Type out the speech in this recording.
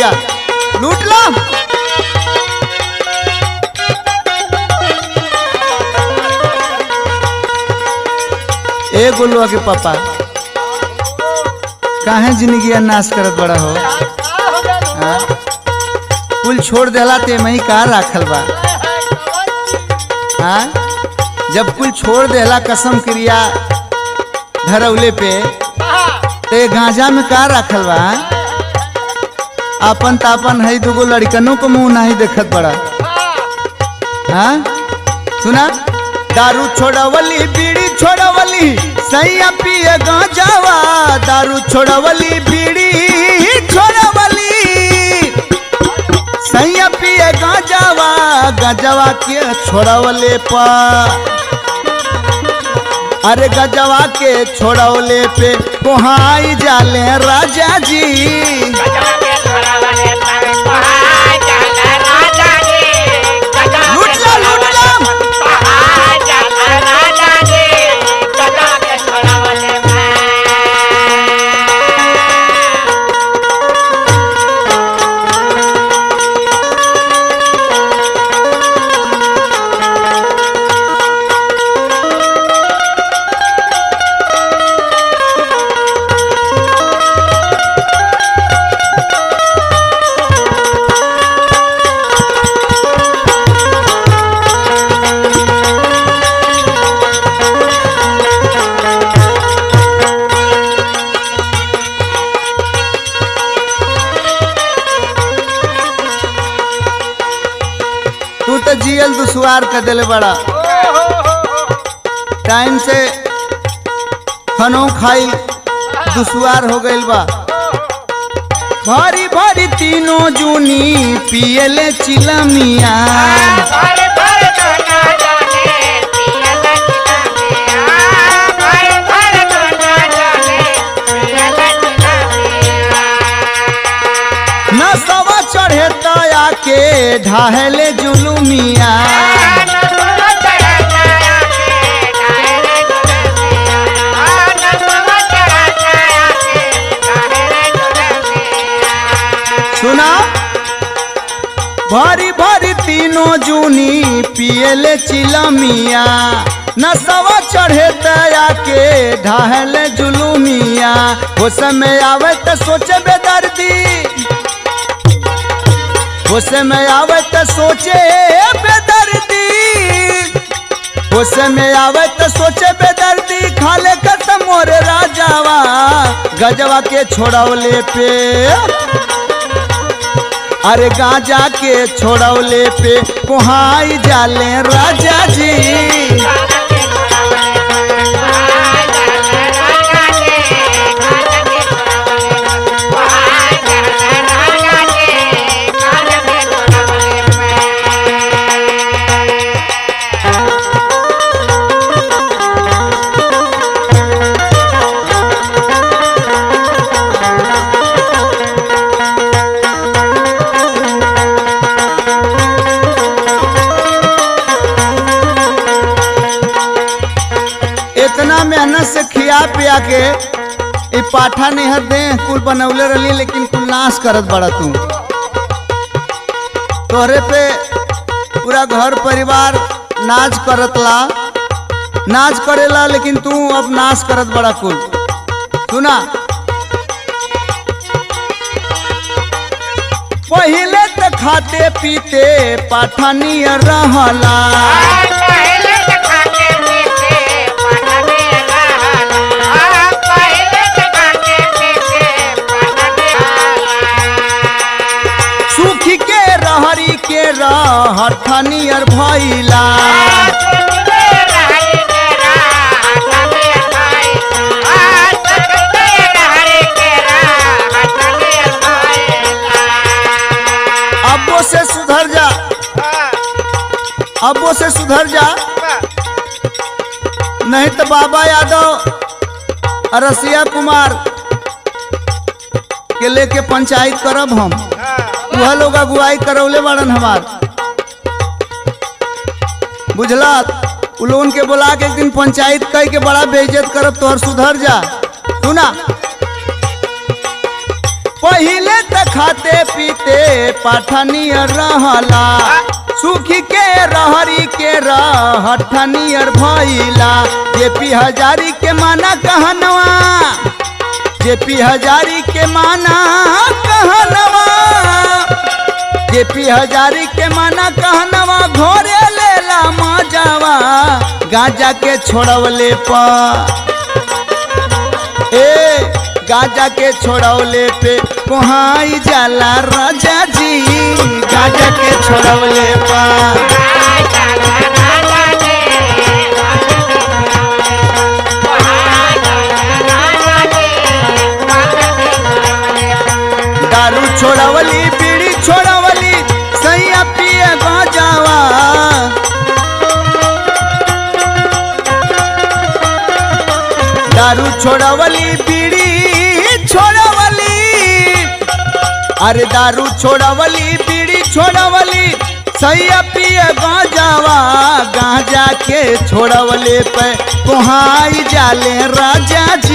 भैया लूट लो। ए गोलुआ के पापा काहे जिंदगी नाश करत बड़ा हो? कुल छोड़ देला ते मही का राखल बा? जब कुल छोड़ देला कसम क्रिया धरौले पे ते गांजा में का राखल बा? अपन तापन है दुगो लड़कनों को मुंह नहीं देखत बड़ा। सुना दारू छोड़वली बीड़ी छोड़वली सैया पिए गांजावा, दारू छोड़वली बीड़ी छोड़वली सैया पिए गांजावा, गजवा के छोड़वले पा अरे गजवा के छोड़वले पे कोहाई जाले राजा जी। तू तो जियल दुश्वार कर दिले बड़ा। टाइम से खानो खाई दुश्वार हो गइल बा। भारी भारी तीनों जूनी पियले चिलमिया, नसवा चढ़े तया के ढाहले जुलुमिया, सुना भारी भारी तीनों जूनी पियले चिलमिया, नसवा चढ़े तया के ढाहले जुलुमिया। हो समय आवे तो सोचे बेदर्दी, हो समय आवे तो सोचे बेदर्दी, हो समय आवे तो सोचे बेदर्दी, खाले कसम मोरे राजावा, गजवा के छोड़ौले पे अरे गांजा के छोड़ौले पे कोहाई जाले राजा जी। इतना मेहनत से खिया पिया के ये पाठा नेहर दे कुल बनौले रही, लेकिन कुल नाश करत बड़ा तू। तोहरे पे पूरा घर परिवार नाच करतला, नाच करेला, लेकिन तू अब नाश करत बड़ा कुल। सुना पहले तो खाते पीते पाठा नियर रहला, सुखी के रहरी के रहर नियर भइला, अब्बो से सुधर जा, अब्बो से सुधर जा, नहीं तो बाबा यादव रसिया कुमार के लेके पंचायत करब हम। वह लोग अगुवाई करौले बड़न हमार, बुझला? उलोन के बोला के एक दिन पंचायत कह के बड़ा बेइज्जत करब, तोहर सुधर जा। सुना पहिले त खाते पीते पाठनियर रहला, सुखी के रहरी के रहठनियर भइला। जेपी हजारी के माना कहनवा, जेपी हजारी के माना कहनवा, जेपी हजारी के माना कहनवा, घोरे लेला मजावा गांजा के छोड़वले पा। गांजा के छोड़वले पे कोहाई जाला राजा जी, गांजा के छोड़वले पा। दारू छोड़वली बीड़ी छोड़वली सैया पिए गांजावा, दारू छोड़वली बीड़ी छोड़वली, अरे दारू छोड़वली बीड़ी छोड़वली सैया पिए गांजावा, गांजा के छोड़वले पे कोहाई जाले राजा जी।